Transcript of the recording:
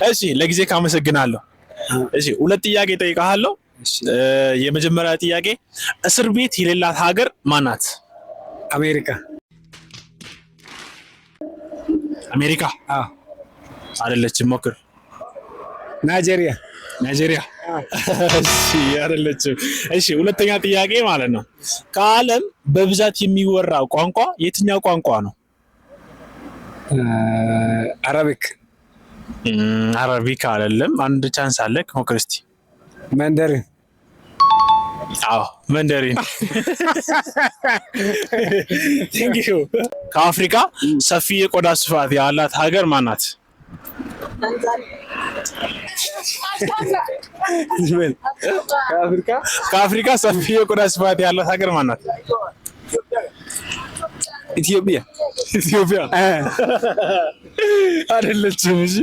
እሺ ለጊዜ ካመሰግናለሁ። እሺ ሁለት ጥያቄ ጠይቃለሁ። የመጀመሪያ ጥያቄ እስር ቤት የሌላት ሀገር ማናት? አሜሪካ። አሜሪካ አይደለችም፣ ሞክር። ናይጄሪያ። ናይጄሪያ እሺ አይደለችም። እሺ ሁለተኛ ጥያቄ ማለት ነው ከዓለም በብዛት የሚወራው ቋንቋ የትኛው ቋንቋ ነው? አረቢክ። አረቢክ አይደለም። አንድ ቻንስ አለክ፣ ሞክር እስቲ። መንደሪን። አዎ መንደሪን። ቴንክ ዩ። ከአፍሪካ ሰፊ የቆዳ ስፋት ያላት ሀገር ማናት? ከአፍሪካ ሰፊ የቆዳ ስፋት ያላት ሀገር ማናት? ኢትዮጵያ። ኢትዮጵያ አይደለችም። እሺ